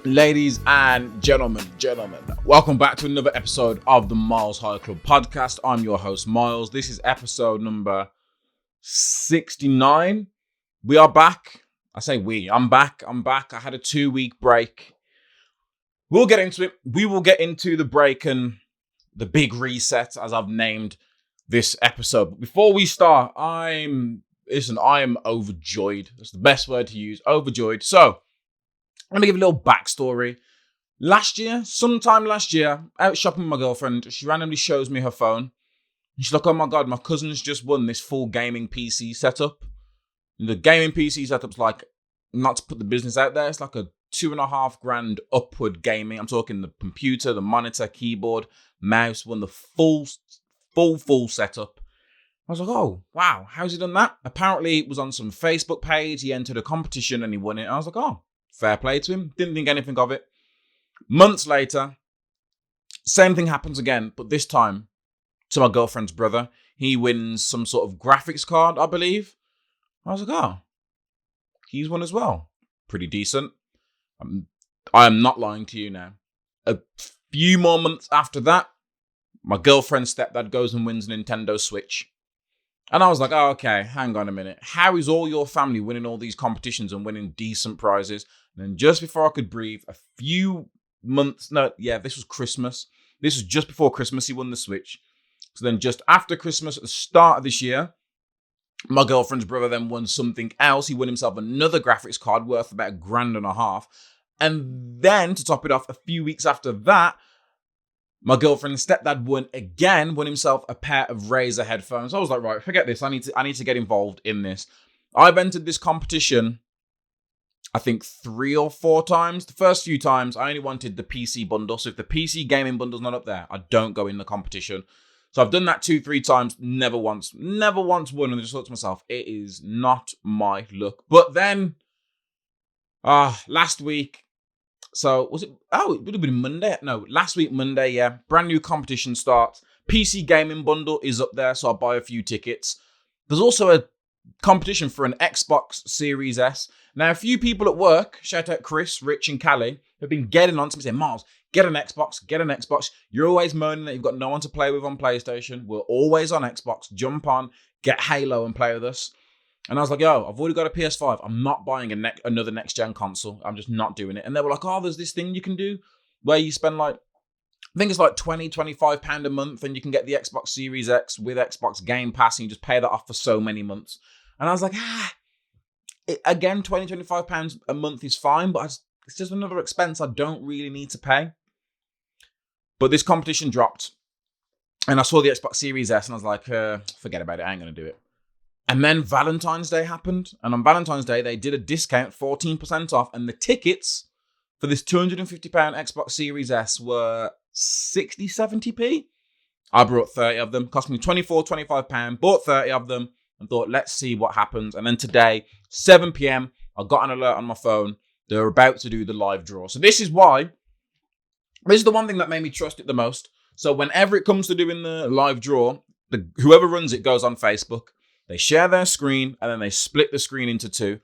Ladies and gentlemen, welcome back to another episode of the Miles High Club podcast. I'm your host, Miles. This is episode number 69. We are back. I say we. I'm back. I had a 2-week break. We'll get into it. We will get into the break and the big reset, as I've named this episode. But before we start, I am overjoyed. That's the best word to use. Overjoyed. So, I'm going to give a little backstory. Sometime last year, out shopping with my girlfriend, she randomly shows me her phone. And she's like, oh my God, my cousin's just won this full gaming PC setup. And the gaming PC setup's like, not to put the business out there, it's like a $2,500 upward gaming. I'm talking the computer, the monitor, keyboard, mouse, won the full setup. I was like, oh, wow, how's he done that? Apparently, it was on some Facebook page. He entered a competition and he won it. I was like, oh, fair play to him. Didn't think anything of it. Months later, same thing happens again, but this time to my girlfriend's brother. He wins some sort of graphics card, I believe. I was like, oh, he's won as well. Pretty decent. I am not lying to you now. A few more months after that, my girlfriend's stepdad goes and wins a Nintendo Switch. And I was like, oh, okay, hang on a minute. How is all your family winning all these competitions and winning decent prizes? And then just before I could breathe, this was Christmas. This was just before Christmas, he won the Switch. So then just after Christmas, at the start of this year, my girlfriend's brother then won something else. He won himself another graphics card worth about $1,500. And then, to top it off, a few weeks after that, my girlfriend's stepdad won himself a pair of Razer headphones. I was like, right, forget this. I need to get involved in this. I've entered this competition, I think 3 or 4 times. The first few times, I only wanted the PC bundle. So if the PC gaming bundle's not up there, I don't go in the competition. So I've done that 2-3 times, never once won. And I just thought to myself, it is not my luck. But then, last week, so was it? Oh, it would have been Monday. No, last week, Monday, yeah. Brand new competition starts. PC gaming bundle is up there, so I'll buy a few tickets. There's also a competition for an Xbox Series S. Now, a few people at work, shout out Chris, Rich, and Callie, have been getting on to me saying, Miles, get an Xbox. You're always moaning that you've got no one to play with on PlayStation. We're always on Xbox. Jump on, get Halo and play with us. And I was like, yo, I've already got a PS5. I'm not buying another next-gen console. I'm just not doing it. And they were like, oh, there's this thing you can do where you spend I think it's like £20, £25 a month and you can get the Xbox Series X with Xbox Game Pass and you just pay that off for so many months. And I was like, again, £20, £25 a month is fine, but it's just another expense I don't really need to pay. But this competition dropped and I saw the Xbox Series S and I was like, forget about it. I ain't going to do it. And then Valentine's Day happened. And on Valentine's Day, they did a discount, 14% off. And the tickets for this £250 Xbox Series S were 60, 70p. I brought 30 of them. Cost me £24, £25. Bought 30 of them and thought, let's see what happens. And then today, 7 p.m, I got an alert on my phone. They're about to do the live draw. So this is the one thing that made me trust it the most. So whenever it comes to doing the live draw, whoever runs it goes on Facebook. They share their screen and then they split the screen into 2.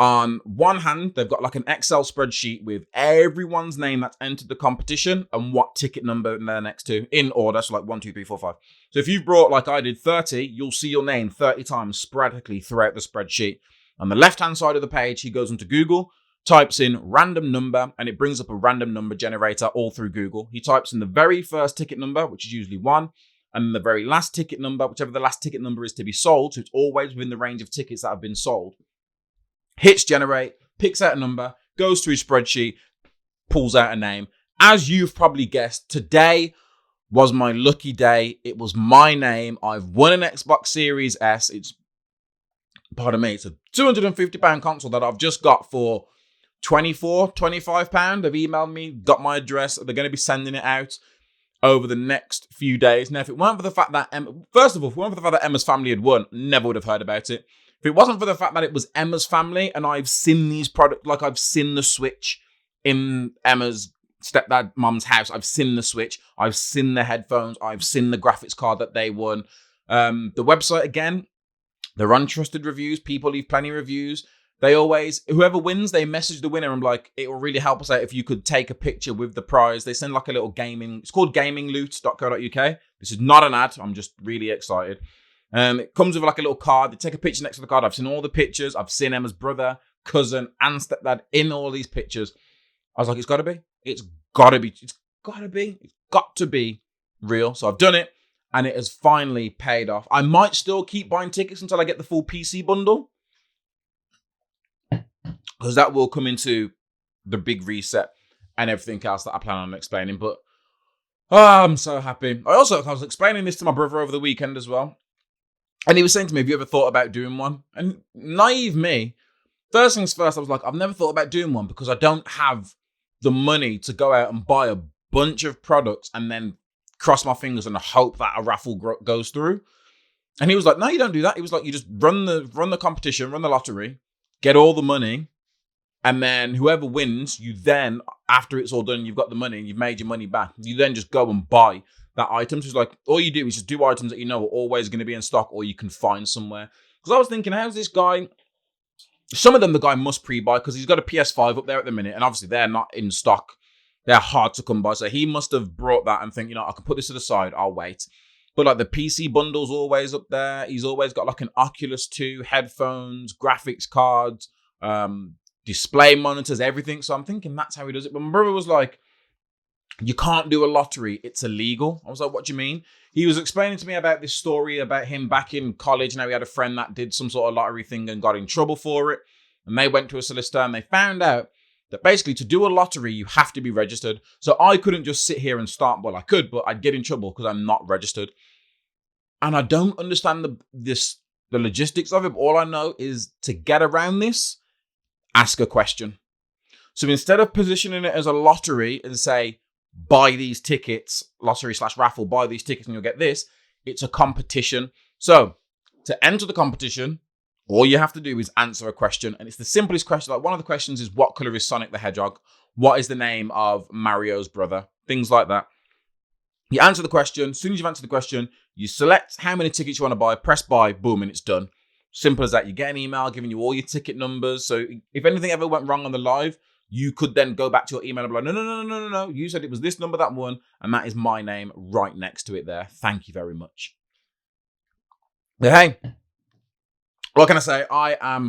On one hand, they've got like an Excel spreadsheet with everyone's name that's entered the competition and what ticket number they're next to in order. So like 1, 2, 3, 4, 5. So if you've brought, like I did, 30, you'll see your name 30 times sporadically throughout the spreadsheet. On the left-hand side of the page, he goes into Google, types in random number, and it brings up a random number generator all through Google. He types in the very first ticket number, which is usually 1. And the very last ticket number, whichever the last ticket number is to be sold, so it's always within the range of tickets that have been sold. Hits generate, picks out a number, goes through spreadsheet, pulls out a name. As you've probably guessed, today was my lucky day. It was my name. I've won an Xbox Series S. It's a £250 console that I've just got for £24, £25. They've emailed me, got my address. They're going to be sending it out over the next few days. Now, if it weren't for the fact that Emma's family had won, never would have heard about it. If it wasn't for the fact that it was Emma's family and I've seen these products, like I've seen the Switch in Emma's stepdad mum's house, I've seen the Switch, I've seen the headphones, I've seen the graphics card that they won. The website, again, they're untrusted reviews. People leave plenty of reviews. They always, whoever wins, they message the winner and like, it will really help us out if you could take a picture with the prize. They send like a little it's called gamingloot.co.uk. This is not an ad. I'm just really excited. It comes with like a little card. They take a picture next to the card. I've seen all the pictures. I've seen Emma's brother, cousin, and stepdad in all these pictures. I was like, it's got to be. It's got to be. It's got to be. It's got to be real. So I've done it, and it has finally paid off. I might still keep buying tickets until I get the full PC bundle, because that will come into the big reset and everything else that I plan on explaining. But I'm so happy. I was explaining this to my brother over the weekend as well. And he was saying to me, have you ever thought about doing one? And naive me, first things first, I was like, I've never thought about doing one because I don't have the money to go out and buy a bunch of products and then cross my fingers and hope that a raffle goes through. And he was like, no, you don't do that. He was like, you just run the competition, run the lottery, get all the money. And then whoever wins, you then, after it's all done, you've got the money, you've made your money back. You then just go and buy that item. So it's like, all you do is just do items that you know are always going to be in stock or you can find somewhere. Because I was thinking, how's this guy? Some of them the guy must pre-buy because he's got a PS5 up there at the minute. And obviously they're not in stock. They're hard to come by. So he must have brought that and think, I can put this to the side. I'll wait. But like the PC bundle's always up there. He's always got like an Oculus 2, headphones, graphics cards, display monitors, everything. So I'm thinking that's how he does it. But my brother was like, you can't do a lottery. It's illegal. I was like, what do you mean? He was explaining to me about this story about him back in college. Now he had a friend that did some sort of lottery thing and got in trouble for it. And they went to a solicitor and they found out that basically to do a lottery, you have to be registered. So I couldn't just sit here and start. Well, I could, but I'd get in trouble because I'm not registered. And I don't understand the logistics of it. But all I know is to get around this, ask a question. So instead of positioning it as a lottery and say, buy these tickets, lottery/raffle, buy these tickets and you'll get this, it's a competition. So to enter the competition, all you have to do is answer a question. And it's the simplest question. Like one of the questions is, what color is Sonic the Hedgehog? What is the name of Mario's brother? Things like that. You answer the question. As soon as you've answered the question, you select how many tickets you want to buy, press buy, boom, and it's done. Simple as that. You get an email giving you all your ticket numbers. So if anything ever went wrong on the live, you could then go back to your email and be like, no. You said it was this number that won, and that is my name right next to it there. Thank you very much. But hey, what can I say? I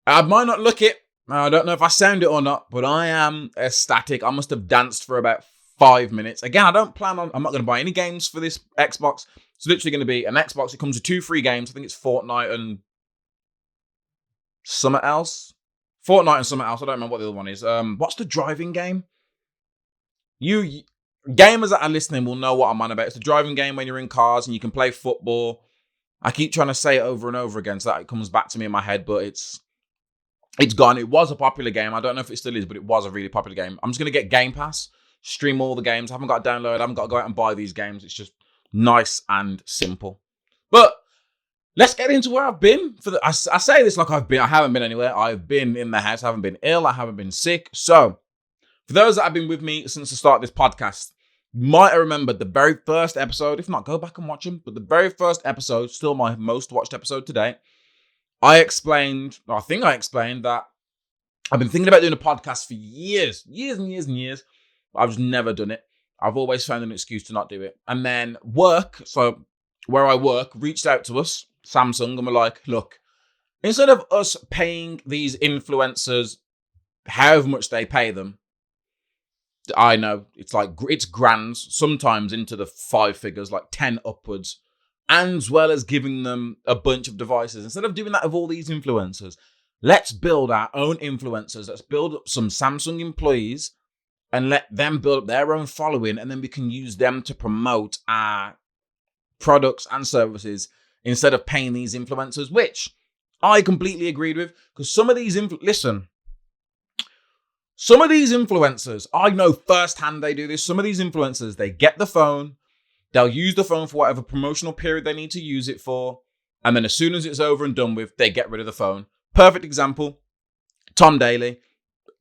might not look it. I don't know if I sound it or not, but I am ecstatic. I must have danced for about 5 minutes. Again, I'm not going to buy any games for this Xbox. It's literally going to be an Xbox. It comes with 2 free games. I think it's Fortnite and something else. I don't remember what the other one is. What's the driving game? You gamers that are listening will know what I'm on about. It's a driving game when you're in cars and you can play football. I keep trying to say it over and over again so that it comes back to me in my head, but it's gone. It was a popular game. I don't know if it still is, but it was a really popular game. I'm just going to get Game Pass, stream all the games. I haven't got to download. I haven't got to go out and buy these games. It's just nice and simple. But let's get into where I've been. I say this like I haven't been anywhere. I've been in the house. I haven't been ill. I haven't been sick. So, for those that have been with me since the start of this podcast, you might have remembered the very first episode. If not, go back and watch them. But the very first episode, still my most watched episode to date, I think I explained that I've been thinking about doing a podcast for years. But I've just never done it. I've always found an excuse to not do it. And then so where I work, reached out to us, Samsung, and we're like, look, instead of us paying these influencers however much they pay them, I know it's grands, sometimes into the 5 figures, like 10 upwards, and as well as giving them a bunch of devices. Instead of doing that with all these influencers, let's build our own influencers. Let's build up some Samsung employees and let them build up their own following, and then we can use them to promote our products and services instead of paying these influencers, which I completely agreed with, because some of these influencers, I know firsthand they do this. Some of these influencers, they get the phone, they'll use the phone for whatever promotional period they need to use it for, and then as soon as it's over and done with, they get rid of the phone. Perfect example, Tom Daley,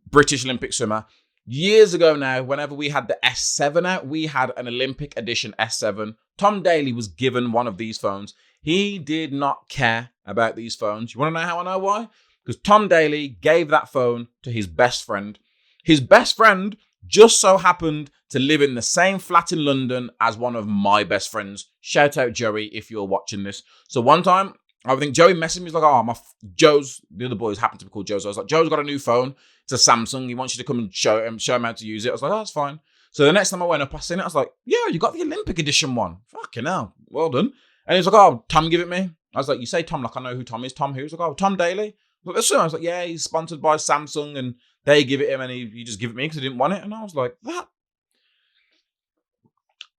British Olympic swimmer. Years ago now, whenever we had the S7 out, we had an Olympic edition S7. Tom Daley was given one of these phones. He did not care about these phones. You want to know how I know why? because Tom Daly gave that phone to his best friend. His best friend just so happened to live in the same flat in London as one of my best friends. Shout out Joey if you're watching this. So one time, I think Joey messaged me. He's like, Joe's, the other boys happen to be called Joe. So I was like, Joe's got a new phone. It's a Samsung. He wants you to come and show him how to use it. I was like, oh, that's fine. So the next time I went up, I seen it. I was like, yeah, you got the Olympic edition one. Fucking hell. Well done. And he's like, oh, Tom give it me. I was like, you say Tom, like I know who Tom is. Tom who? He was like, oh, Tom Daly. I was like, yeah, he's sponsored by Samsung and they give it him and he just give it me because he didn't want it. And I was like,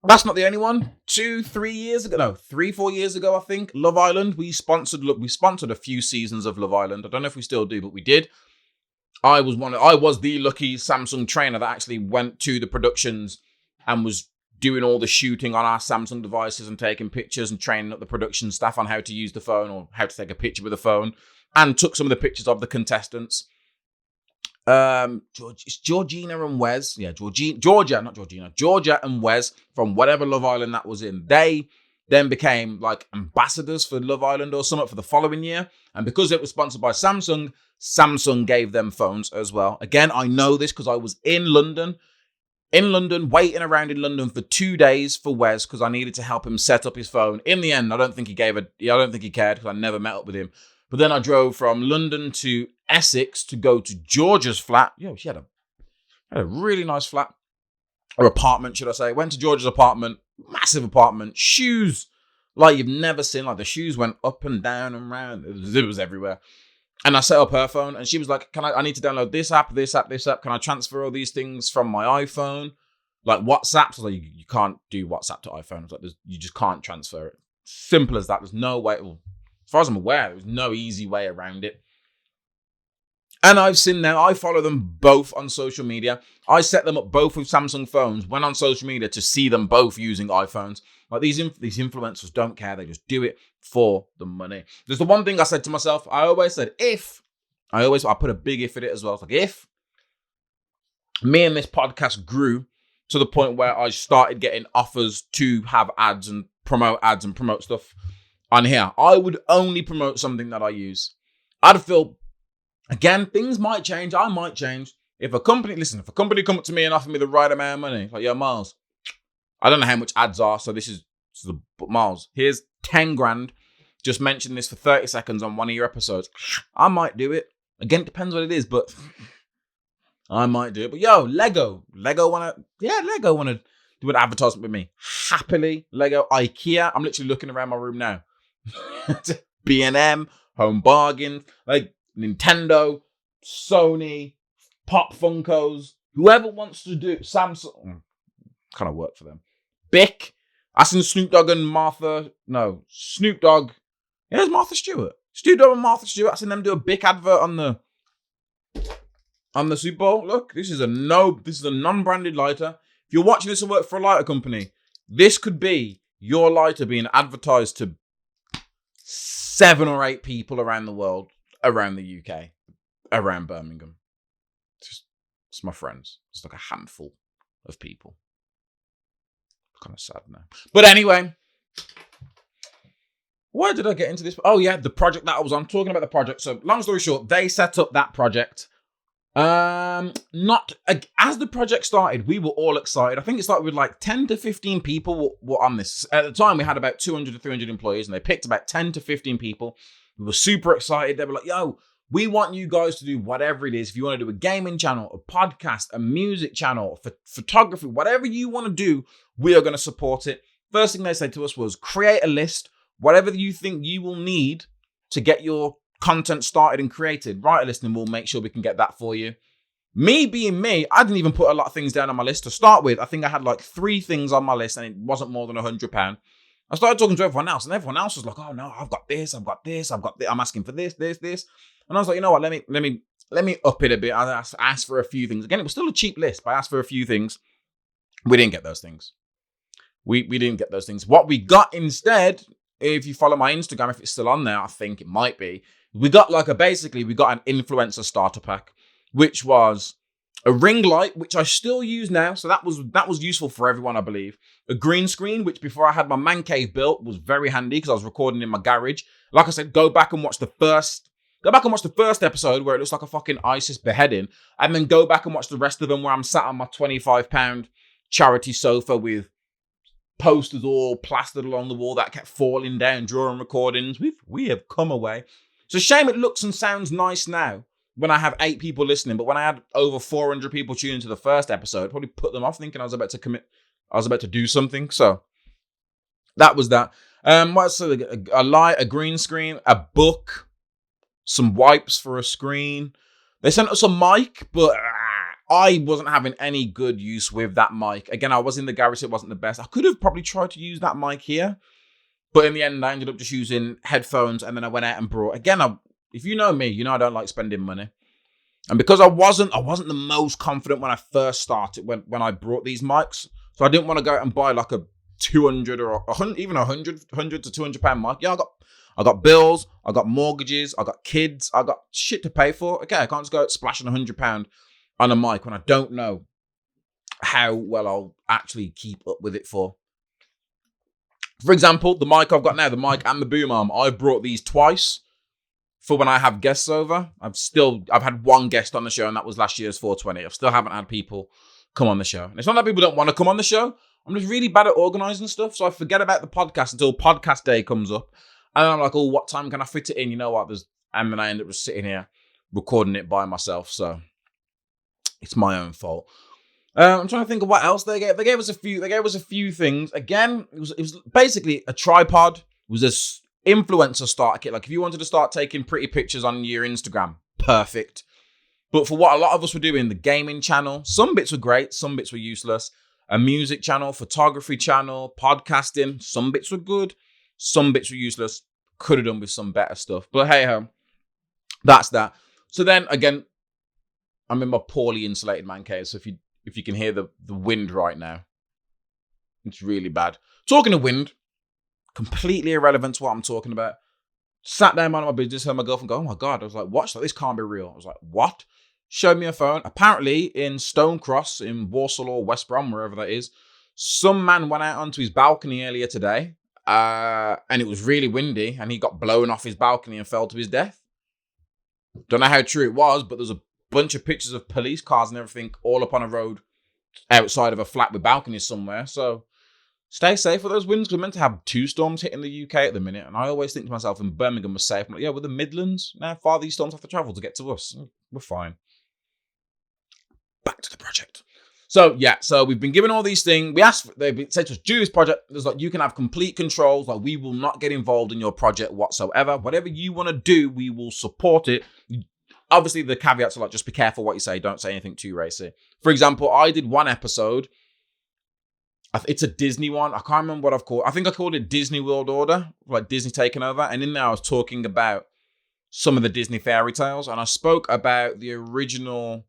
that's not the only one. 3-4 years ago, I think, Love Island, we sponsored a few seasons of Love Island. I don't know if we still do, but we did. I was the lucky Samsung trainer that actually went to the productions and was doing all the shooting on our Samsung devices and taking pictures and training up the production staff on how to use the phone or how to take a picture with the phone, and took some of the pictures of the contestants. It's Georgina and Wes. Yeah, Georgia and Wes from whatever Love Island that was in. They then became like ambassadors for Love Island or something for the following year. And because it was sponsored by Samsung, Samsung gave them phones as well. Again, I know this because I was in London, waiting around in London for 2 days for Wes because I needed to help him set up his phone. In the end, I don't think he cared because I never met up with him. But then I drove from London to Essex to go to Georgia's flat. Yeah, she had a really nice flat. Or apartment, should I say. Went to Georgia's apartment. Massive apartment. Shoes like you've never seen. Like the shoes went up and down and round. It was everywhere. And I set up her phone and she was like, I need to download this app. Can I transfer all these things from my iPhone? Like WhatsApp. So like, you can't do WhatsApp to iPhone. Like you just can't transfer it. Simple as that. There's no way. As far as I'm aware, there's no easy way around it. And I've seen them. I follow them both on social media. I set them up both with Samsung phones, went on social media to see them both using iPhones. Like these influencers don't care. They just do it for the money. There's the one thing I said to myself. I always said, I put a big if in it as well. It's like if me and this podcast grew to the point where I started getting offers to have ads and promote stuff on here, I would only promote something that I use. I'd feel, again, things might change. I might change. If a company come up to me and offer me the right amount of money, like, yeah, Miles, I don't know how much ads are, so Miles, here's 10 grand. Just mention this for 30 seconds on one of your episodes. I might do it. Again, it depends what it is, but I might do it. But yo, Lego wanna do an advertisement with me. Happily, Lego, IKEA. I'm literally looking around my room now. B&M, Home Bargains, like Nintendo, Sony, Pop Funkos, whoever wants to do Samsung, kind of work for them. Bic, I seen Snoop Dogg and Snoop Dogg. Yeah, it's Martha Stewart. Snoop Dogg and Martha Stewart. I seen them do a Bic advert on the Super Bowl. Look, this is a non-branded lighter. If you're watching this and work for a lighter company, this could be your lighter being advertised to 7 or 8 people around the world, around the UK, around Birmingham. It's my friends. It's like a handful of people. Kind of sad now. But anyway, why did I get into this? Oh yeah, the project that I was on, talking about the project. So long story short, they set up that project. As the project started, we were all excited. I think it started with like 10 to 15 people were on this. At the time, we had about 200 to 300 employees, and they picked about 10 to 15 people. We were super excited. They were like, yo, we want you guys to do whatever it is. If you want to do a gaming channel, a podcast, a music channel, photography, whatever you want to do, we are going to support it. First thing they said to us was create a list, whatever you think you will need to get your content started and created. Write a list and we'll make sure we can get that for you. Me being me, I didn't even put a lot of things down on my list to start with. I think I had like 3 things on my list and it wasn't more than £100. I started talking to everyone else and everyone else was like, oh no, I've got this, I'm asking for this. And I was like, you know what, let me up it a bit. I asked for a few things. Again, it was still a cheap list, but I asked for a few things. We didn't get those things. We didn't get those things. What we got instead, if you follow my Instagram, if it's still on there, I think it might be. We got an influencer starter pack, which was a ring light, which I still use now. So that was useful for everyone, I believe. A green screen, which before I had my man cave built was very handy because I was recording in my garage. Like I said, go back and watch the Go back and watch the first episode where it looks like a fucking ISIS beheading, and then go back and watch the rest of them where I'm sat on my £25 charity sofa with posters all plastered along the wall that kept falling down during recordings. We have come away. It's a shame it looks and sounds nice now when I have 8 people listening, but when I had over 400 people tune into the first episode, probably put them off thinking I was about to do something. So that was that. What's a light, a green screen, a book, some wipes for a screen. They sent us a mic, but I wasn't having any good use with that mic. Again, I was in the garage, so it wasn't the best. I could have probably tried to use that mic here, but in the end, I ended up just using headphones, and then I went out and brought, again, if you know me, you know I don't like spending money. And because I wasn't the most confident when I first started, when I brought these mics, so I didn't want to go out and buy like a 200 or 100, even 100 to 200 pound mic. Yeah, I got bills, I got mortgages, I got kids, I got shit to pay for. Okay, I can't just go out splashing £100 on a mic when I don't know how well I'll actually keep up with it for. For example, the mic I've got now, the mic and the boom arm, I've brought these twice for when I have guests over. I've had one guest on the show, and that was last year's 420. I still haven't had people come on the show. And it's not that people don't want to come on the show. I'm just really bad at organizing stuff, so I forget about the podcast until podcast day comes up. And I'm like, oh, what time can I fit it in? You know what? And then I end up just sitting here recording it by myself. So it's my own fault. I'm trying to think of what else they gave. They gave us a few things. Again, it was basically a tripod. It was this influencer starter kit. Like if you wanted to start taking pretty pictures on your Instagram, perfect. But for what a lot of us were doing, the gaming channel, some bits were great, some bits were useless. A music channel, photography channel, podcasting, some bits were good, some bits were useless. Could have done with some better stuff. But hey ho, that's that. So then again, I'm in my poorly insulated man cave. So if you can hear the wind right now, it's really bad. Talking of wind, completely irrelevant to what I'm talking about. Sat down on my business, heard my girlfriend go, oh my God. I was like, watch, like, this can't be real. I was like, what? Showed me a phone. Apparently in Stonecross in Walsall or West Brom, wherever that is, some man went out onto his balcony earlier today, and it was really windy, and he got blown off his balcony and fell to his death. Don't know how true it was, but there's a bunch of pictures of police cars and everything all up on a road outside of a flat with balconies somewhere. So stay safe with those winds. We're meant to have 2 storms hitting the UK at the minute, and I always think to myself, in Birmingham was safe. I'm like, yeah, we're the Midlands. Now far these storms have to travel to get to us. We're fine. Back to the project. So yeah, so we've been given all these things. They said to us, do this project. There's like, you can have complete controls. Like, we will not get involved in your project whatsoever. Whatever you want to do, we will support it. Obviously, the caveats are like, just be careful what you say. Don't say anything too racy. For example, I did one episode. It's a Disney one. I can't remember what I've called. I think I called it Disney World Order, like Disney taking over. And in there, I was talking about some of the Disney fairy tales. And I spoke about the original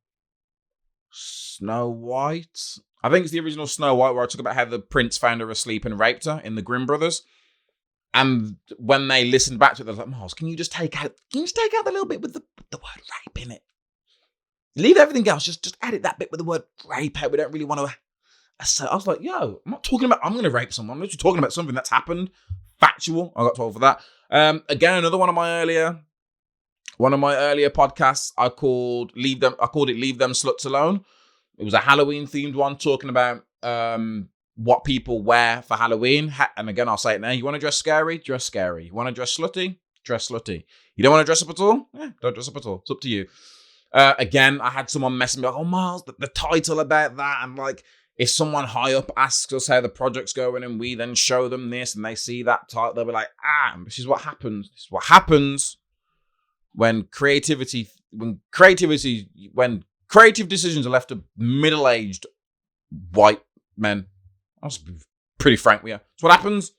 Snow White. I think it's the original Snow White, where I talk about how the prince found her asleep and raped her in the Grimm Brothers. And when they listened back to it, they're like, Miles, can you just take out the little bit with the word rape in it? Leave everything else. Just edit that bit with the word rape out. We don't really want to. So I was like, yo, I'm not talking about I'm going to rape someone. I'm literally talking about something that's happened. Factual. I got told for that. Again, another one of my earlier podcasts, I called it Leave Them Sluts Alone. It was a Halloween themed one, talking about what people wear for Halloween. And again, I'll say it now. You want to dress scary? Dress scary. You want to dress slutty? Dress slutty. You don't want to dress up at all? Yeah, don't dress up at all. It's up to you. Again, I had someone messing me like, oh, Miles, the title about that. And like, if someone high up asks us how the project's going and we then show them this and they see that title, they'll be like, this is what happens. This is what happens when creative decisions are left to middle-aged white men. I'll just be pretty frank with you. That's what happens.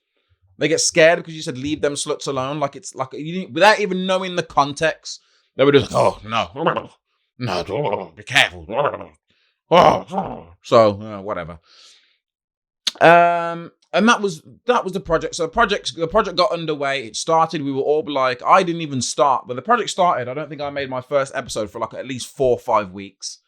They get scared because you said leave them sluts alone. Like, it's like, without even knowing the context, they were just, oh, no, be careful. So, whatever. And that was the project. So the project got underway. It started. We were all like, I didn't even start. When the project started, I don't think I made my first episode for like at least 4 or 5 weeks.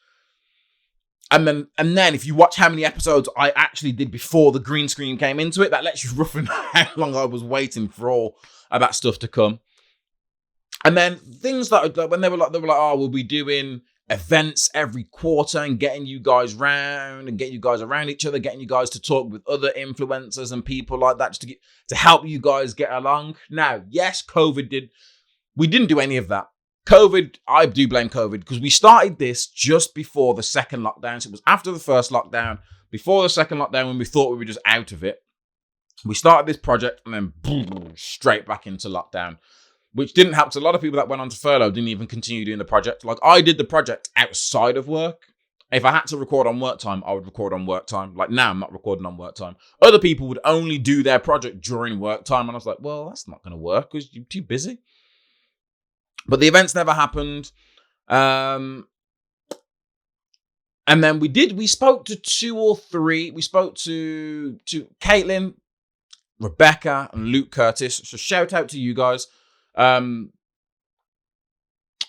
And then if you watch how many episodes I actually did before the green screen came into it, that lets you roughly know how long I was waiting for all of that stuff to come. And then things like when they were like, oh, we'll be doing events every quarter and getting you guys round and getting you guys around each other, getting you guys to talk with other influencers and people like that just to help you guys get along. Now, yes, we didn't do any of that. I do blame COVID because we started this just before the second lockdown. So it was after the first lockdown, before the second lockdown when we thought we were just out of it. We started this project and then boom, straight back into lockdown, which didn't help. So a lot of people that went on to furlough didn't even continue doing the project. Like I did the project outside of work. If I had to record on work time, I would record on work time. Like now I'm not recording on work time. Other people would only do their project during work time. And I was like, well, that's not going to work because you're too busy. But the events never happened. And then we spoke to 2 or 3. We spoke to Caitlin, Rebecca, and Luke Curtis. So shout out to you guys.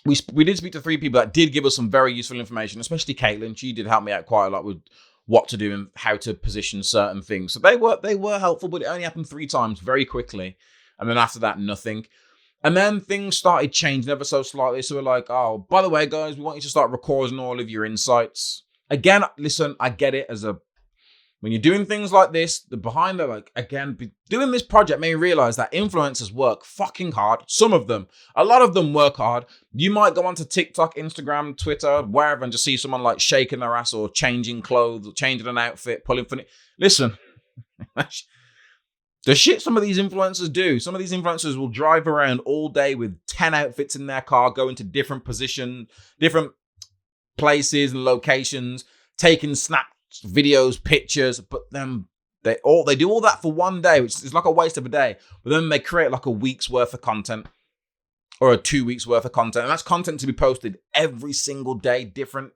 We did speak to 3 people that did give us some very useful information, especially Caitlin. She did help me out quite a lot with what to do and how to position certain things. So they were helpful, but it only happened 3 times very quickly. And then after that, nothing. And then things started changing ever so slightly. So we're like, oh, by the way, guys, we want you to start recording all of your insights. Again, listen, I get it when you're doing things like this, doing this project made me realize that influencers work fucking hard. Some of them, a lot of them work hard. You might go onto TikTok, Instagram, Twitter, wherever, and just see someone like shaking their ass or changing clothes, or changing an outfit, pulling funny. Listen, the shit some of these influencers do. Some of these influencers will drive around all day with 10 outfits in their car, going to different positions, different places and locations, taking snaps, videos, pictures, but then they do all that for one day, which is like a waste of a day. But then they create like a week's worth of content or a 2 weeks worth of content, and that's content to be posted every single day. Different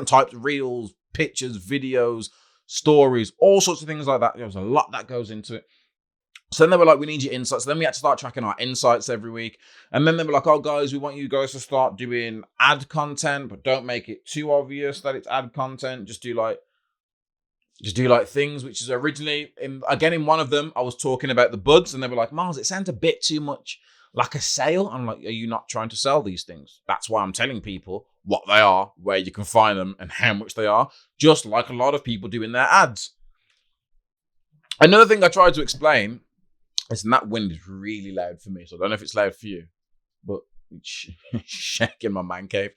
types of reels, pictures, videos, stories, all sorts of things like that. There's a lot that goes into it. So then they were like, we need your insights. So then we had to start tracking our insights every week. And then they were like, oh, guys, we want you guys to start doing ad content, but don't make it too obvious that it's ad content. Just do like things, which is originally, in one of them, I was talking about the buds, and they were like, Miles, it sounds a bit too much like a sale. I'm like, are you not trying to sell these things? That's why I'm telling people what they are, where you can find them, and how much they are, just like a lot of people do in their ads. Another thing I tried to explain, listen, that wind is really loud for me, so I don't know if it's loud for you, but it's shaking my man cave.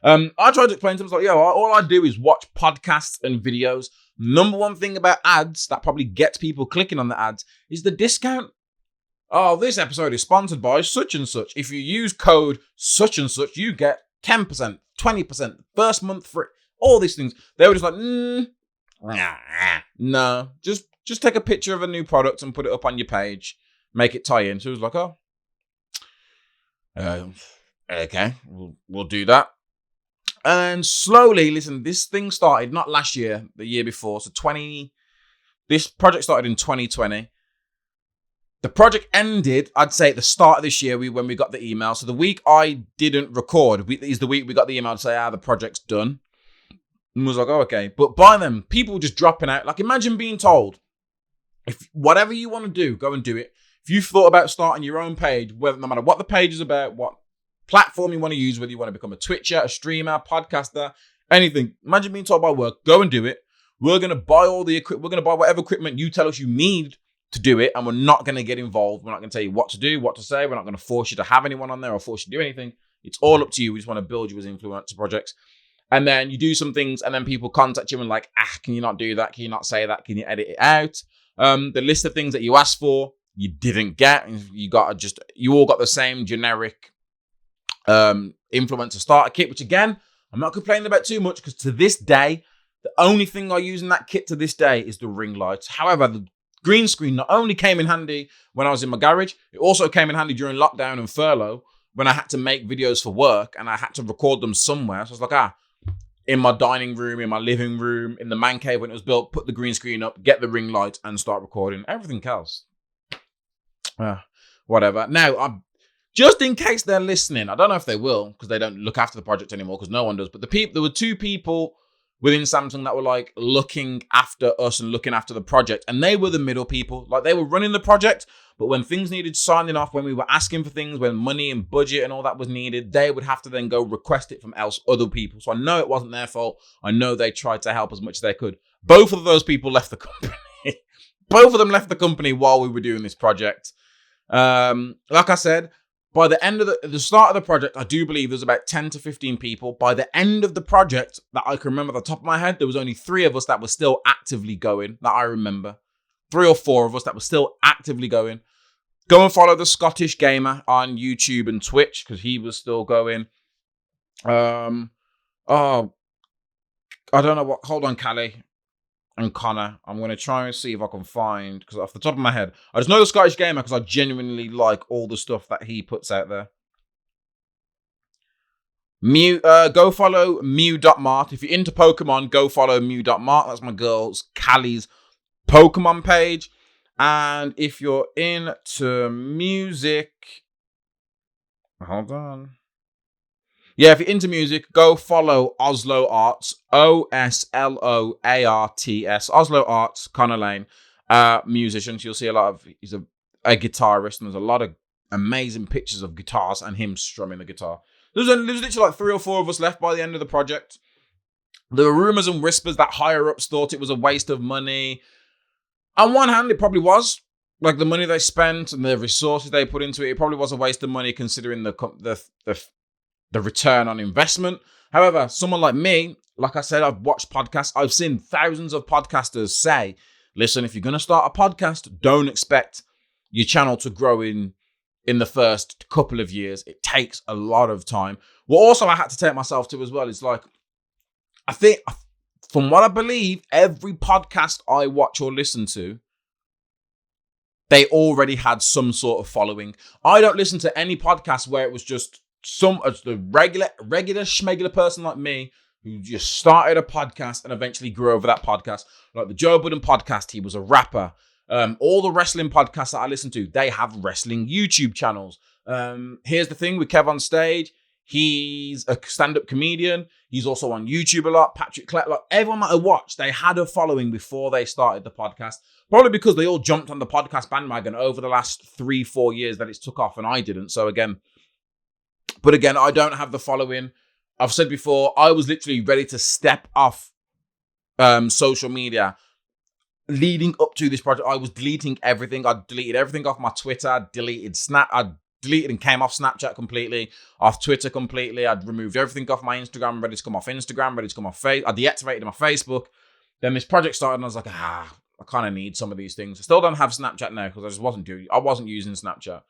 I tried to explain to them, like, all I do is watch podcasts and videos. Number one thing about ads that probably gets people clicking on the ads is the discount. Oh, this episode is sponsored by such and such. If you use code such and such, you get 10%, 20%, first month free, all these things. They were just like, no, just take a picture of a new product and put it up on your page, make it tie in. So it was like, oh, okay, we'll do that. And slowly, listen, this thing started not last year, the year before. So this project started in 2020. The project ended, I'd say, at the start of this year when we got the email. So the week I didn't record is the week we got the email to say, the project's done. And was like, oh, okay. But by then, people were just dropping out. Like, imagine being told, if whatever you want to do, go and do it. If you've thought about starting your own page, no matter what the page is about, what platform you want to use, whether you want to become a Twitcher, a streamer, podcaster, anything. Imagine being told by work, go and do it. We're going to buy all the equipment. We're going to buy whatever equipment you tell us you need to do it, and we're not going to get involved. We're not going to tell you what to do, what to say. We're not going to force you to have anyone on there or force you to do anything. It's all up to you. We just want to build you as influencer projects. And then you do some things, and then people contact you and like, can you not do that? Can you not say that? Can you edit it out? The list of things that you asked for, you didn't get. You all got the same generic influencer starter kit, which again, I'm not complaining about too much because to this day, the only thing I use in that kit to this day is the ring lights. However, the green screen not only came in handy when I was in my garage, it also came in handy during lockdown and furlough when I had to make videos for work and I had to record them somewhere. So I was like, in my dining room, in my living room, in the man cave when it was built, put the green screen up, get the ring light and start recording. Everything else, whatever. Now, just in case they're listening, I don't know if they will because they don't look after the project anymore because no one does. But there were 2 people within Samsung that were like looking after us and looking after the project. And they were the middle people. Like they were running the project, but when things needed signing off, when we were asking for things, when money and budget and all that was needed, they would have to then go request it from other people. So I know it wasn't their fault. I know they tried to help as much as they could. Both of those people left the company. Both of them left the company while we were doing this project. Like I said, by the end of the start of the project, I do believe there's about 10 to 15 people. By the end of the project, that I can remember off the top of my head, there was only 3 of us that were still actively going, that I remember. 3 or 4 of us that were still actively going. Go and follow the Scottish Gamer on YouTube and Twitch, because he was still going. I don't know what, hold on, Callie and Connor. I'm going to try and see if I can find, because off the top of my head, I just know the Scottish Gamer because I genuinely like all the stuff that he puts out there. Go follow Mew.mart. If you're into Pokemon, go follow Mew.mart. That's my girl's Callie's Pokemon page. And if you're into music, hold on. Yeah, if you're into music, go follow Oslo Arts, OSLOARTS, Oslo Arts, Connor Lane, musicians. You'll see a lot of, he's a guitarist, and there's a lot of amazing pictures of guitars and him strumming the guitar. There's literally like 3 or 4 of us left by the end of the project. There were rumors and whispers that higher ups thought it was a waste of money. On one hand, it probably was. Like the money they spent and the resources they put into it, it probably was a waste of money considering the return on investment. However, someone like me, like I said, I've watched podcasts. I've seen thousands of podcasters say, listen, if you're going to start a podcast, don't expect your channel to grow in the first couple of years. It takes a lot of time. What also I had to take myself to as well is like, I think, from what I believe, every podcast I watch or listen to, they already had some sort of following. I don't listen to any podcast where it was just the regular schmegular person like me who just started a podcast and eventually grew over that podcast. Like the Joe Budden podcast, he was a rapper. All the wrestling podcasts that I listen to, they have wrestling YouTube channels. Here's the thing with Kev on Stage. He's a stand-up comedian. He's also on YouTube a lot. Patrick Clett, like everyone that I watched, they had a following before they started the podcast. Probably because they all jumped on the podcast bandwagon over the last 3-4 years that it's took off, and I didn't. So again, I don't have the following. I've said before, I was literally ready to step off social media leading up to this project. I was deleting everything. I deleted everything off my Twitter. I deleted and came off Snapchat completely, off Twitter completely. I'd removed everything off my Instagram, ready to come off Instagram, ready to come off Facebook. I deactivated my Facebook. Then this project started and I was like, I kind of need some of these things. I still don't have Snapchat now because I wasn't using Snapchat.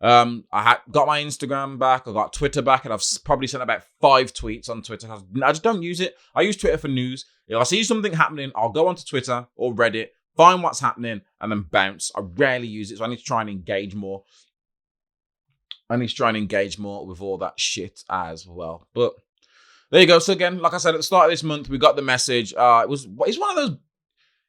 I got my Instagram back, I got Twitter back, and I've probably sent about 5 tweets on Twitter. I just don't use it. I use Twitter for news. If I see something happening, I'll go onto Twitter or Reddit, find what's happening, and then bounce. I rarely use it, so I need to try and engage more. With all that shit as well. But there you go. So again, like I said at the start of this month, we got the message. It's one of those,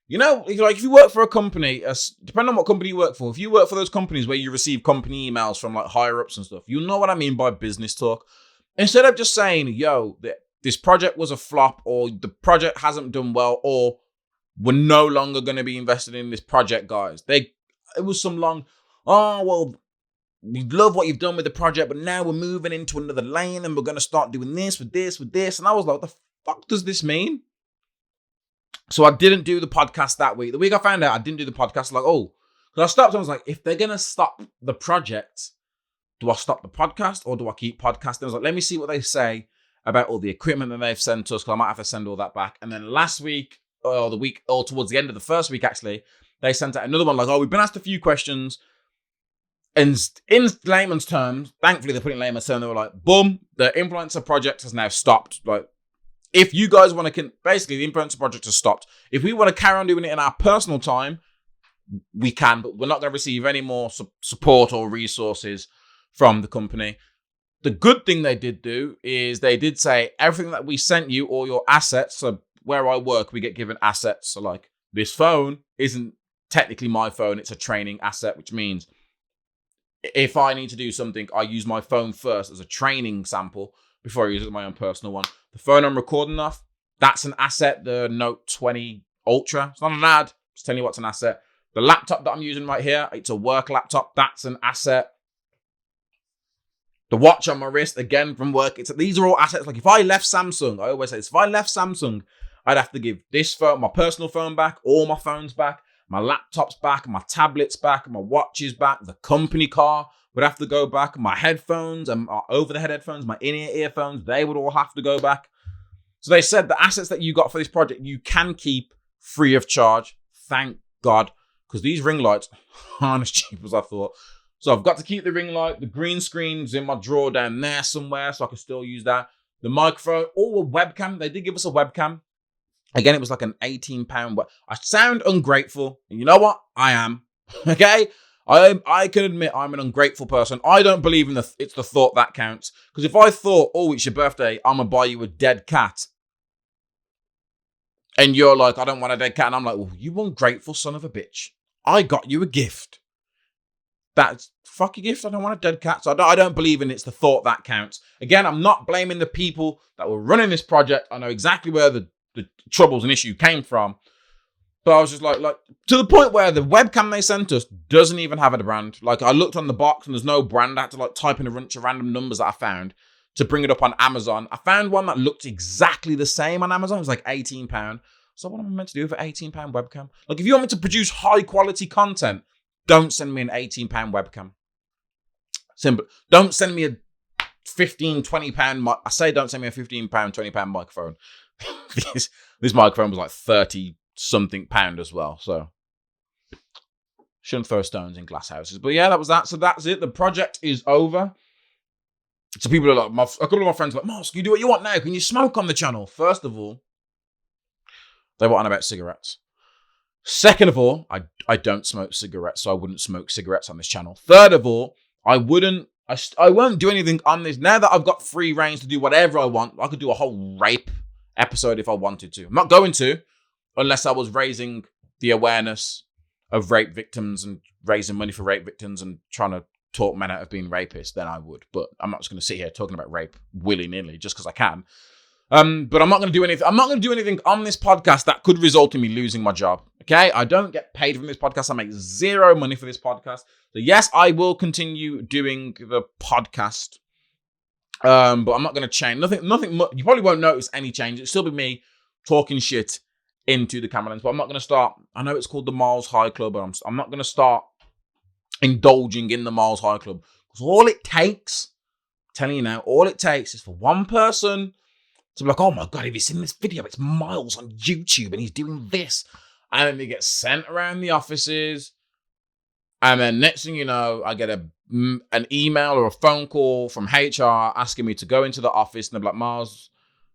like if you work for a company, depending on what company you work for, if you work for those companies where you receive company emails from like higher ups and stuff, you know what I mean by business talk. Instead of just saying, yo, this project was a flop, or the project hasn't done well, or we're no longer going to be invested in this project, guys. It was some long, we love what you've done with the project, but now we're moving into another lane and we're going to start doing this with this. And I was like, what the fuck does this mean? So I didn't do the podcast that week. The week I found out I didn't do the podcast, like, because I stopped and I was like, if they're going to stop the project, do I stop the podcast or do I keep podcasting? I was like, let me see what they say about all the equipment that they've sent us, because I might have to send all that back. And then last week, or towards the end of the first week, actually, they sent out another one like, we've been asked a few questions. And in layman's terms, thankfully they put it in layman's terms, they were like, boom, the influencer project has now stopped. Like, if you guys want to, basically the influencer project has stopped. If we want to carry on doing it in our personal time, we can, but we're not going to receive any more support or resources from the company. The good thing they did do is they did say everything that we sent you, all your assets, so where I work, we get given assets. So like this phone isn't technically my phone, it's a training asset, which means if I need to do something, I use my phone first as a training sample before I use it as my own personal one. The phone I'm recording off, That's an asset, the Note 20 Ultra. It's not an ad. Just telling you what's an asset. The laptop that I'm using right here, it's a work laptop. That's an asset. The watch on my wrist, again, from work. These are all assets. Like if I left Samsung, I always say this, if I left Samsung, I'd have to give this phone, my personal phone back, all my phones back, my laptops back, my tablets back, my watches back, the company car would have to go back, my headphones and my over-the-head headphones, my in-ear earphones, they would all have to go back. So they said the assets that you got for this project, you can keep free of charge. Thank God, because these ring lights aren't as cheap as I thought. So I've got to keep the ring light. The green screen's in my drawer down there somewhere, so I can still use that. The microphone, or a webcam. They did give us a webcam. Again, it was like an £18. I sound ungrateful. And you know what? I am. Okay? I can admit I'm an ungrateful person. I don't believe in it's the thought that counts. Because if I thought, oh, it's your birthday, I'm going to buy you a dead cat. And you're like, I don't want a dead cat. And I'm like, well, you ungrateful son of a bitch. I got you a gift. That's fuck your gift. I don't want a dead cat. So I don't believe in it's the thought that counts. Again, I'm not blaming the people that were running this project. I know exactly where the troubles and issue came from. But I was just like to the point where the webcam they sent us doesn't even have a brand. Like I looked on the box and there's no brand. I had to type in a bunch of random numbers that I found to bring it up on Amazon. I found one that looked exactly the same on Amazon. It was like £18. So what am I meant to do with an £18 webcam? Like if you want me to produce high quality content, don't send me an £18 webcam. Simple. Don't send me a £15, £20. I say don't send me a £15, £20 microphone. This microphone was like 30 something pound as well. So shouldn't throw stones in glass houses. But yeah, that was that. So that's it. The project is over. So people are like, a couple of my friends are like, Miles, can you do what you want now? Can you smoke on the channel? First of all, they were on about cigarettes. Second of all, I don't smoke cigarettes, so I wouldn't smoke cigarettes on this channel. Third of all, I won't do anything on this. Now that I've got free reign to do whatever I want, I could do a whole rape episode if I wanted to. I'm not going to, unless I was raising the awareness of rape victims and raising money for rape victims and trying to talk men out of being rapists, then I would. But I'm not just going to sit here talking about rape willy-nilly just because I can. But I'm not going to do anything. I'm not going to do anything on this podcast that could result in me losing my job. Okay? I don't get paid from this podcast. I make zero money for this podcast. So yes, I will continue doing the podcast. But I'm not going to change. Nothing. You probably won't notice any change. It'll still be me talking shit into the camera lens. But I'm not going to start. I know it's called the Miles High Club, but I'm not going to start indulging in the Miles High Club. Because all it takes, I'm telling you now, all it takes is for one person to be like, oh my God, have you seen this video? It's Miles on YouTube and he's doing this. And then they get sent around the offices. And then next thing you know, I get an email or a phone call from HR asking me to go into the office. And they're like, Miles,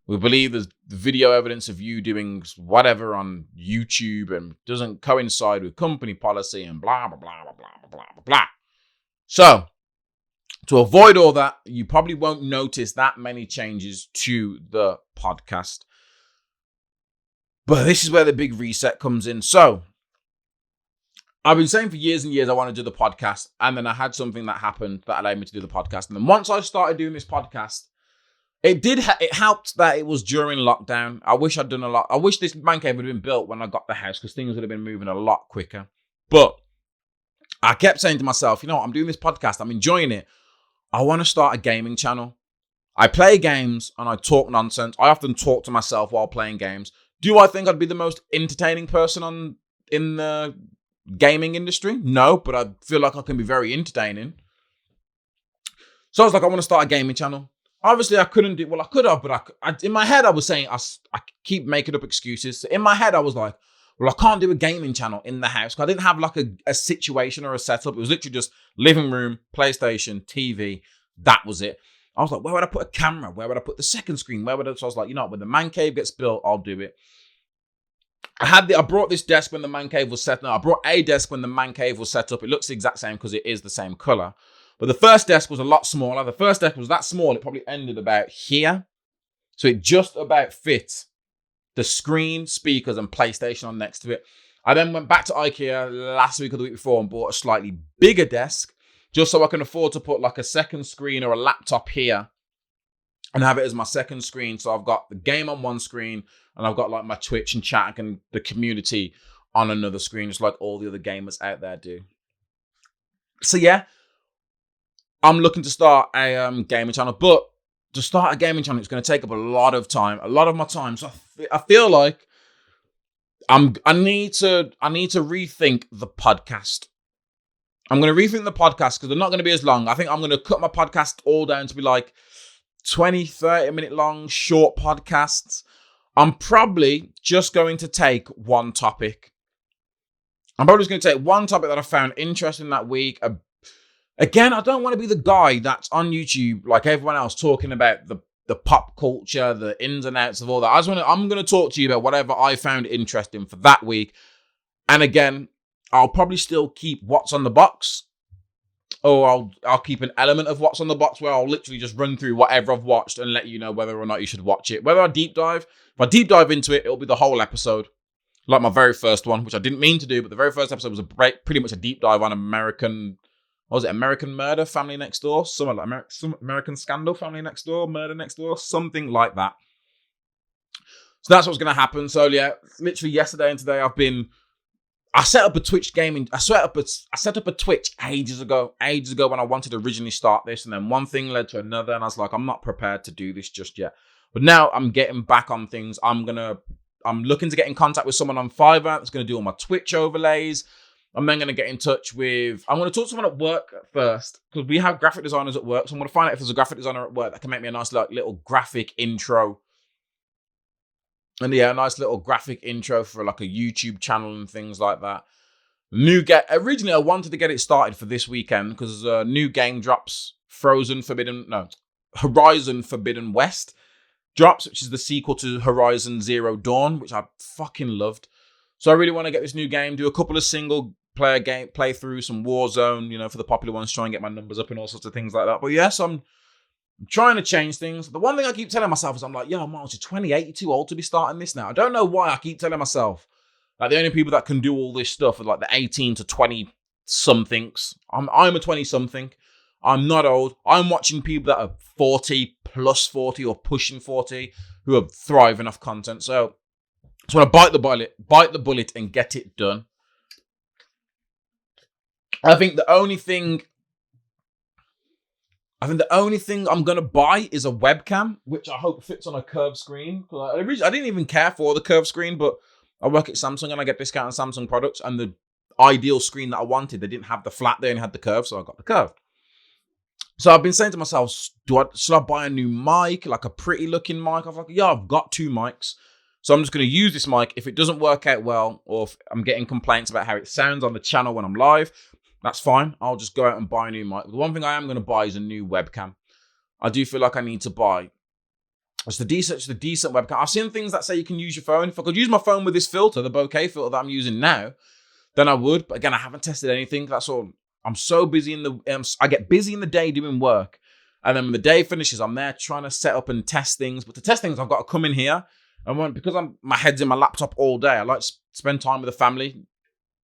we believe there's video evidence of you doing whatever on YouTube and doesn't coincide with company policy and blah, blah, blah, blah, blah, blah, blah, blah. So to avoid all that, you probably won't notice that many changes to the podcast. But this is where the big reset comes in. So I've been saying for years and years I want to do the podcast. And then I had something that happened that allowed me to do the podcast. And then once I started doing this podcast, it helped that it was during lockdown. I wish I'd done a lot. I wish this man cave would have been built when I got the house because things would have been moving a lot quicker. But I kept saying to myself, you know what, I'm doing this podcast. I'm enjoying it. I want to start a gaming channel. I play games and I talk nonsense. I often talk to myself while playing games. Do I think I'd be the most entertaining person in the gaming industry? No, but I feel like I can be very entertaining. So I was like, I want to start a gaming channel. Obviously, I couldn't do, well, I could have, but in my head, I was saying, I keep making up excuses. So in my head, I was like, well, I can't do a gaming channel in the house. I didn't have like a situation or a setup. It was literally just living room, PlayStation, TV. That was it. I was like, where would I put a camera? Where would I put the second screen? So I was like, you know what, when the man cave gets built, I'll do it. I brought this desk when the man cave was set up. I brought a desk when the man cave was set up. It looks the exact same because it is the same color. But the first desk was a lot smaller. The first desk was that small. It probably ended about here. So it just about fit the screen, speakers, and PlayStation on next to it. I then went back to IKEA last week or the week before and bought a slightly bigger desk just so I can afford to put like a second screen or a laptop here and have it as my second screen. So I've got the game on one screen and I've got like my Twitch and chat and the community on another screen, just like all the other gamers out there do. So yeah, I'm looking to start a gaming channel, but to start a gaming channel, it's going to take up a lot of my time. So I feel like I need to rethink the podcast. I'm going to rethink the podcast because they're not going to be as long. I think I'm going to cut my podcast all down to be like 20, 30 minute long, short podcasts. I'm probably just going to take one topic. I'm probably just going to take one topic that I found interesting that week. Again, I don't want to be the guy that's on YouTube like everyone else talking about the pop culture, the ins and outs of all that. I'm going to talk to you about whatever I found interesting for that week. And again, I'll probably still keep what's on the box, or I'll keep an element of what's on the box where I'll literally just run through whatever I've watched and let you know whether or not you should watch it. Whether I deep dive, if I deep dive into it, it'll be the whole episode. Like my very first one, which I didn't mean to do, but the very first episode was pretty much a deep dive on American Murder, Family Next Door? Something like some American Scandal, Family Next Door, Murder Next Door, something like that. So that's what's going to happen. So yeah, literally yesterday and today I set up a Twitch gaming. I set up a Twitch ages ago when I wanted to originally start this, and then one thing led to another, and I was like, I'm not prepared to do this just yet. But now I'm getting back on things. I'm looking to get in contact with someone on Fiverr that's going to do all my Twitch overlays. I'm then going to get in touch with... I'm going to talk to someone at work first, because we have graphic designers at work. So I'm going to find out if there's a graphic designer at work that can make me a nice little graphic intro. And yeah, a nice little graphic intro for like a YouTube channel and things like that. Originally, I wanted to get it started for this weekend because a new game drops. Horizon Forbidden West drops, which is the sequel to Horizon Zero Dawn, which I fucking loved. So I really want to get this new game, do a couple of single player game playthroughs, some Warzone, for the popular ones, try and get my numbers up and all sorts of things like that. But yes, I'm trying to change things. The one thing I keep telling myself is I'm like, yo, Miles, you're 28, you're too old to be starting this now. I don't know why I keep telling myself like the only people that can do all this stuff are like the 18 to 20 somethings. I'm a 20 something. I'm not old. I'm watching people that are 40 plus 40 or pushing 40 who are thriving off content. So I just want to bite the bullet and get it done. I think the only thing I'm going to buy is a webcam, which I hope fits on a curved screen. I didn't even care for the curved screen, but I work at Samsung and I get discount on Samsung products. And the ideal screen that I wanted, they didn't have the flat, they only had the curve, so I got the curved. So I've been saying to myself, should I buy a new mic, like a pretty looking mic? I've got 2 mics. So I'm just going to use this mic. If it doesn't work out well, or if I'm getting complaints about how it sounds on the channel when I'm live, that's fine. I'll just go out and buy a new mic. The one thing I am going to buy is a new webcam. I do feel like I need to buy the decent webcam. I've seen things that say you can use your phone. If I could use my phone with this filter, the bokeh filter that I'm using now, then I would. But again, I haven't tested anything. That's all. I'm so busy I get busy in the day doing work. And then when the day finishes, I'm there trying to set up and test things. But to test things, I've got to come in here. And because my head's in my laptop all day, I like to spend time with the family.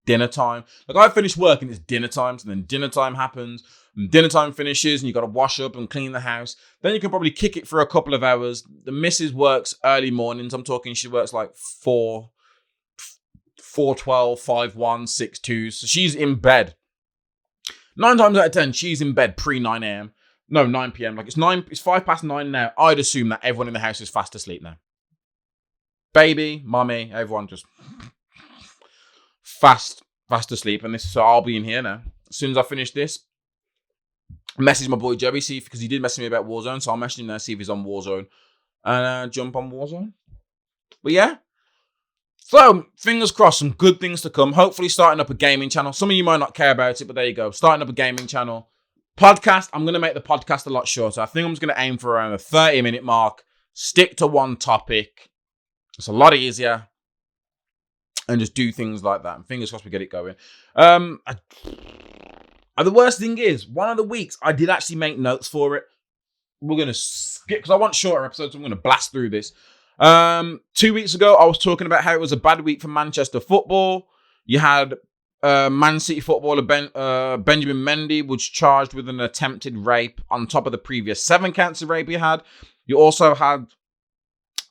Dinner time. Like I finish work and it's dinner time. So then dinner time happens. And dinner time finishes and you got to wash up and clean the house. Then you can probably kick it for a couple of hours. The missus works early mornings. I'm talking she works like 4:12, 5:1, 6:2. So she's in bed. 9 times out of 10, she's in bed pre 9 a.m. No, 9 p.m. Like it's 9 now. I'd assume that everyone in the house is fast asleep now. Baby, mummy, everyone just fast asleep. And so I'll be in here now. As soon as I finish this, message my boy Joey, because he did message me about Warzone. So I'll message him there, see if he's on Warzone. And jump on Warzone. But yeah. So, fingers crossed, some good things to come. Hopefully starting up a gaming channel. Some of you might not care about it, but there you go. Starting up a gaming channel. Podcast, I'm going to make the podcast a lot shorter. I think I'm just going to aim for around a 30-minute mark. Stick to one topic. It's a lot easier. And just do things like that. And fingers crossed we get it going. The worst thing is, one of the weeks, I did actually make notes for it. We're going to skip, because I want shorter episodes, so I'm going to blast through this. 2 weeks ago, I was talking about how it was a bad week for Manchester football. You had Man City footballer Benjamin Mendy was charged with an attempted rape on top of the previous 7 counts of rape he had. You also had,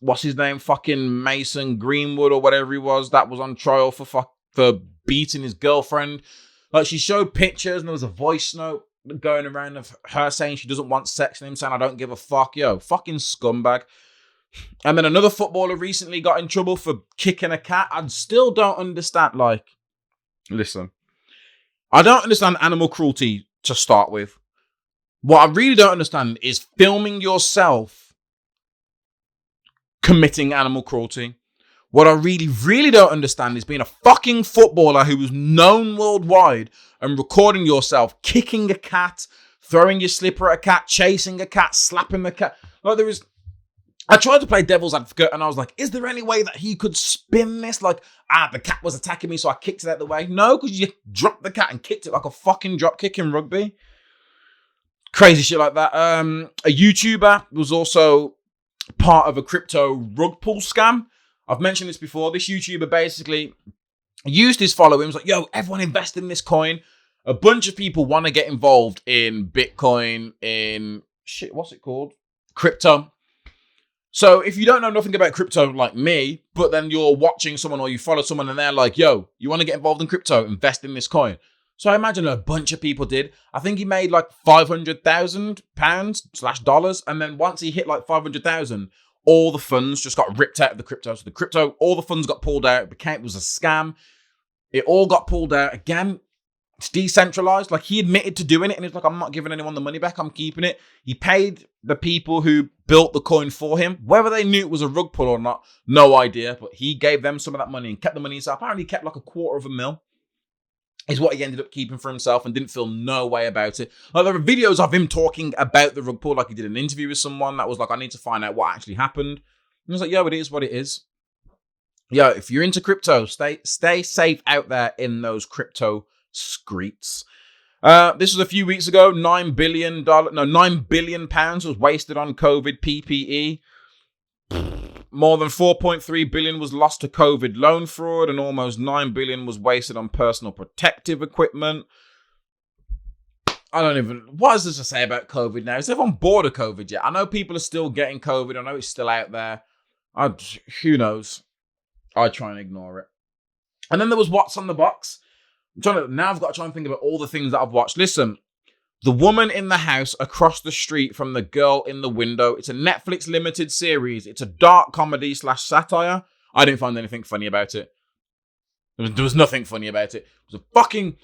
what's his name? Fucking Mason Greenwood or whatever he was, that was on trial for beating his girlfriend. Like, she showed pictures and there was a voice note going around of her saying she doesn't want sex and him saying, I don't give a fuck. Yo, fucking scumbag. And then another footballer recently got in trouble for kicking a cat. I still don't understand. Like, listen, I don't understand animal cruelty to start with. What I really don't understand is filming yourself committing animal cruelty. What I really, really don't understand is being a fucking footballer who was known worldwide and recording yourself kicking a cat, throwing your slipper at a cat, chasing a cat, slapping the cat. Like, I tried to play devil's advocate and I was like, is there any way that he could spin this? Like, the cat was attacking me, so I kicked it out of the way. No, because you dropped the cat and kicked it like a fucking drop kick in rugby. Crazy shit like that. A YouTuber was also part of a crypto rug pull scam. I've mentioned this before. This YouTuber basically used his following. Was like, yo, everyone invest in this coin. A bunch of people want to get involved in Bitcoin, in what's it called? Crypto. So if you don't know nothing about crypto like me, but then you're watching someone or you follow someone and they're like, yo, you want to get involved in crypto, invest in this coin. So I imagine a bunch of people did. I think he made like £500,000/dollars. And then once he hit like 500,000, all the funds just got ripped out of the crypto. So the crypto, all the funds got pulled out. It was a scam. It all got pulled out. Again, it's decentralized. Like, he admitted to doing it and he's like, I'm not giving anyone the money back. I'm keeping it. He paid the people who built the coin for him. Whether they knew it was a rug pull or not, no idea. But he gave them some of that money and kept the money himself. Apparently he kept like $250,000. Is what he ended up keeping for himself and didn't feel no way about it. Like, there are videos of him talking about the rug pull, like he did an interview with someone that was like, I need to find out what actually happened. And he was like, yo, it is what it is. Yo, if you're into crypto, stay safe out there in those crypto streets. This was a few weeks ago. £9 billion was wasted on COVID PPE. More than 4.3 billion was lost to COVID loan fraud, and almost 9 billion was wasted on personal protective equipment. What is this to say about COVID now? Is everyone bored of COVID yet? I know people are still getting COVID. I know it's still out there. Who knows? I try and ignore it. And then there was What's on the Box. Now I've got to try and think about all the things that I've watched. Listen, The Woman in the House Across the Street from the Girl in the Window. It's a Netflix limited series. It's a dark comedy / satire. I didn't find anything funny about it. There was nothing funny about it. It was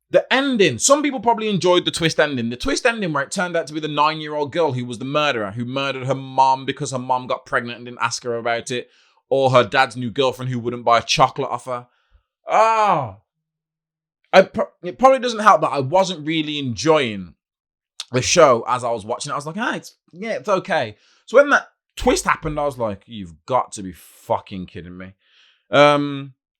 the ending. Some people probably enjoyed the twist ending. The twist ending where it turned out to be the 9-year-old girl who was the murderer, who murdered her mom because her mom got pregnant and didn't ask her about it. Or her dad's new girlfriend who wouldn't buy a chocolate off her. It probably doesn't help that I wasn't really enjoying the show as I was watching it. I was like, it's okay. So when that twist happened, I was like, you've got to be fucking kidding me.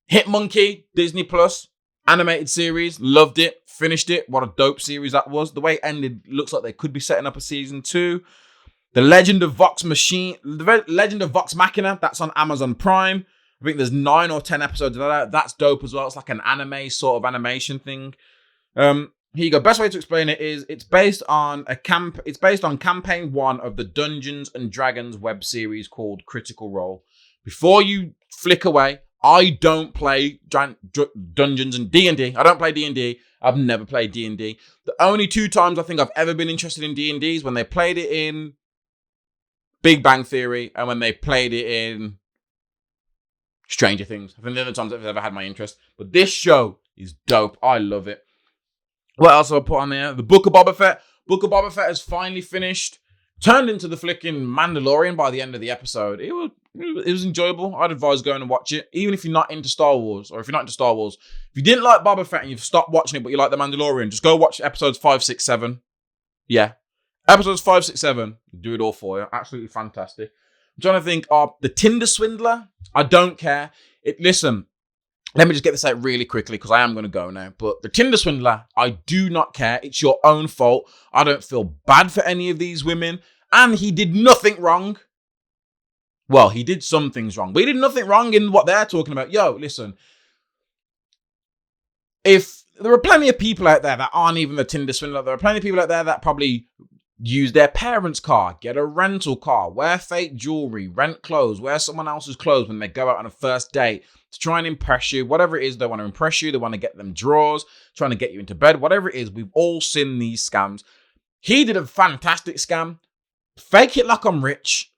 Hit Monkey, Disney Plus, animated series, loved it, finished it. What a dope series that was. The way it ended, looks like they could be setting up a season 2. The Legend of Vox Machina, that's on Amazon Prime. I think there's 9 or 10 episodes of that. That's dope as well. It's like an anime sort of animation thing. Here you go. Best way to explain it is it's based on campaign 1 of the Dungeons and Dragons web series called Critical Role. Before you flick away, I don't play Dungeons and D&D. I don't play D&D. I've never played D&D. The only 2 times I think I've ever been interested in D&D is when they played it in Big Bang Theory and when they played it in Stranger Things. I think they're the times I've ever had my interest. But this show is dope. I love it. What else have I put on there? The Book of Boba Fett. Book of Boba Fett has finally finished. Turned into the flicking Mandalorian by the end of the episode. It was enjoyable. I'd advise going and watch it. Even if you're not into Star Wars. Or if you're not into Star Wars. If you didn't like Boba Fett and you've stopped watching it but you like the Mandalorian, just go watch episodes 5, 6, 7. Yeah. Episodes 5, 6, 7. Do it all for you. Absolutely fantastic. I'm trying to think of the Tinder Swindler. I don't care. Listen, let me just get this out really quickly because I am going to go now. But the Tinder Swindler, I do not care. It's your own fault. I don't feel bad for any of these women. And he did nothing wrong. Well, he did some things wrong. But he did nothing wrong in what they're talking about. Yo, listen. If there are plenty of people out there that aren't even the Tinder Swindler, there are plenty of people out there that probably use their parents' car, get a rental car, wear fake jewelry, rent clothes, wear someone else's clothes when they go out on a first date to try and impress you. Whatever it is, they want to impress you. They want to get them drawers, trying to get you into bed. Whatever it is, we've all seen these scams. He did a fantastic scam. Fake it like I'm rich.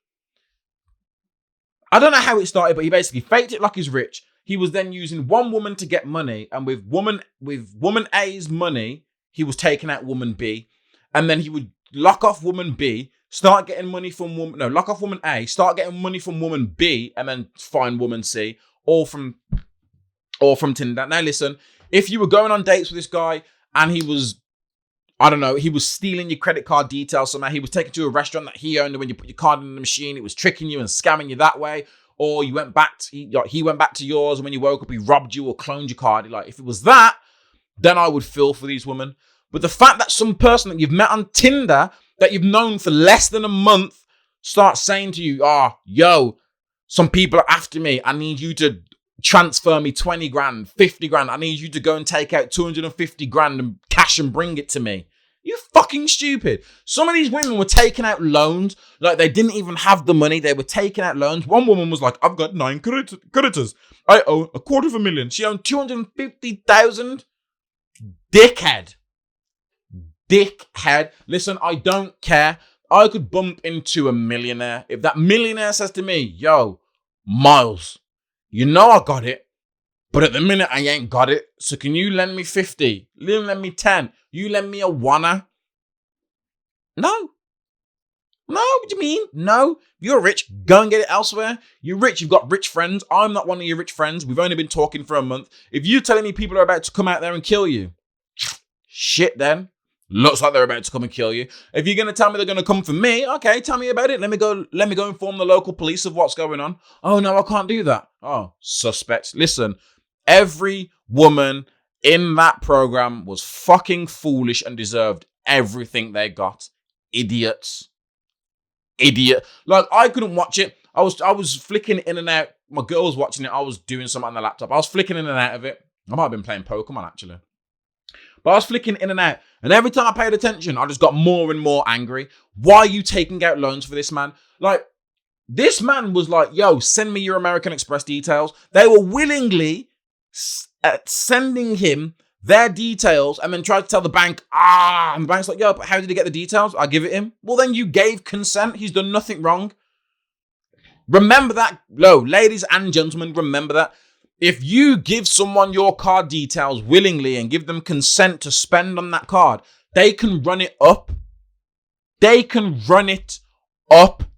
I don't know how it started, but he basically faked it like he's rich. He was then using one woman to get money, and with woman A's money, he was taking out woman B, and then he would lock off woman B, start getting money from lock off woman A, start getting money from woman B, and then find woman C, all from Tinder. Now listen, if you were going on dates with this guy and he was, I don't know, he was stealing your credit card details somehow, he was taking you to a restaurant that he owned, and when you put your card in the machine, it was tricking you and scamming you that way, or you went back to, he went back to yours, and when you woke up, he robbed you or cloned your card. Like, if it was that, then I would feel for these women. But the fact that some person that you've met on Tinder, that you've known for less than a month, starts saying to you, yo, some people are after me. I need you to transfer me 20 grand, 50 grand. I need you to go and take out 250 grand and cash and bring it to me. You fucking stupid. Some of these women were taking out loans. Like, they didn't even have the money. They were taking out loans. One woman was like, I've got 9 creditors. I owe $250,000. She owned 250,000. Dickhead. Listen, I don't care. I could bump into a millionaire. If that millionaire says to me, yo, Miles, you know I got it, but at the minute I ain't got it. So can you lend me 50? You lend me 10. You lend me a wanna? No. What do you mean? No. You're rich. Go and get it elsewhere. You're rich. You've got rich friends. I'm not one of your rich friends. We've only been talking for a month. If you're telling me people are about to come out there and kill you, shit then. Looks like they're about to come and kill you. If you're going to tell me they're going to come for me, okay, tell me about it. Let me go inform the local police of what's going on. Oh, no, I can't do that. Oh, suspects. Listen, every woman in that program was fucking foolish and deserved everything they got. Idiots. Idiot. Like, I couldn't watch it. I was flicking in and out. My girl was watching it. I was doing something on the laptop. I was flicking in and out of it. I might have been playing Pokemon, actually. But I was flicking in and out. And every time I paid attention, I just got more and more angry. Why are you taking out loans for this man? Like, this man was like, yo, send me your American Express details. They were willingly sending him their details and then tried to tell the bank, and the bank's like, yo, but how did he get the details? I give it him. Well, then you gave consent. He's done nothing wrong. Remember that. Ladies and gentlemen, remember that. If you give someone your card details willingly and give them consent to spend on that card, they can run it up.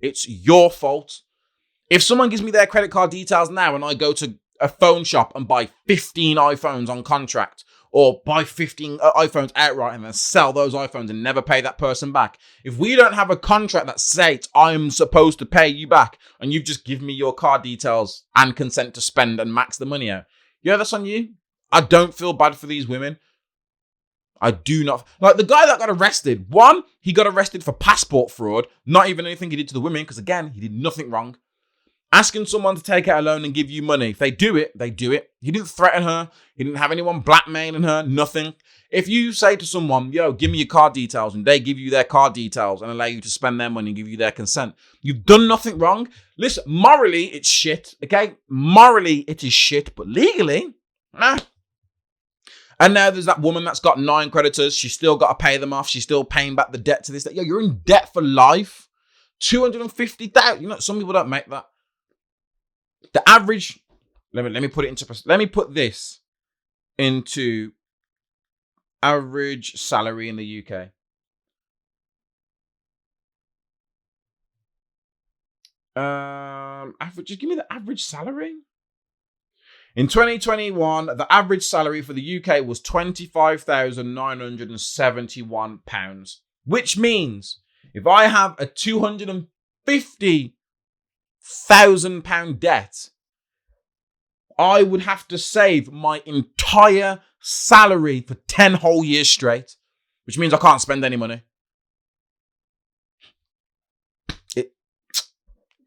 It's your fault. If someone gives me their credit card details now and I go to a phone shop and buy 15 iPhones on contract, or buy 15 iPhones outright and then sell those iPhones and never pay that person back. If we don't have a contract that states I'm supposed to pay you back and you've just given me your card details and consent to spend and max the money out, yeah, that's on you. I don't feel bad for these women. I do not. Like, the guy that got arrested, he got arrested for passport fraud, not even anything he did to the women, because again, he did nothing wrong. Asking someone to take out a loan and give you money. If they do it, they do it. He didn't threaten her. He didn't have anyone blackmailing her. Nothing. If you say to someone, yo, give me your card details, and they give you their card details and allow you to spend their money and give you their consent, you've done nothing wrong. Listen, morally, it's shit. Okay? Morally, it is shit. But legally, nah. And now there's that woman that's got 9 creditors. She's still got to pay them off. She's still paying back the debt to this. Yo, you're in debt for life. 250,000. You know, some people don't make that. The average, let me put this into average salary in the UK. Just give me the average salary. In 2021, the average salary for the UK was £25,971, which means if I have a £250,000 debt, I would have to save my entire salary for 10 whole years straight, which means I can't spend any money.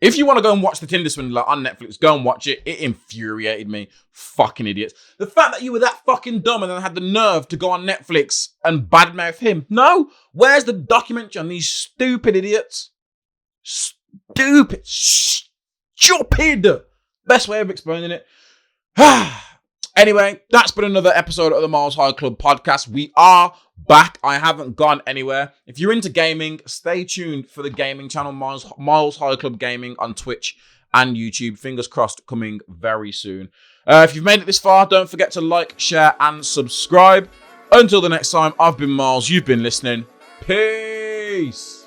If you want to go and watch the Tinder Swindler on Netflix, go and watch it. It infuriated me. Fucking idiots. The fact that you were that fucking dumb and then had the nerve to go on Netflix and badmouth him. No. Where's the documentary on these stupid idiots? Stupid. Stupid. Best way of explaining it. Anyway, that's been another episode of the Miles High Club podcast. We are back. I haven't gone anywhere. If you're into gaming, stay tuned for the gaming channel, Miles High Club Gaming on Twitch and YouTube. Fingers crossed, coming very soon. If you've made it this far, don't forget to like, share, and subscribe. Until the next time, I've been Miles. You've been listening. Peace.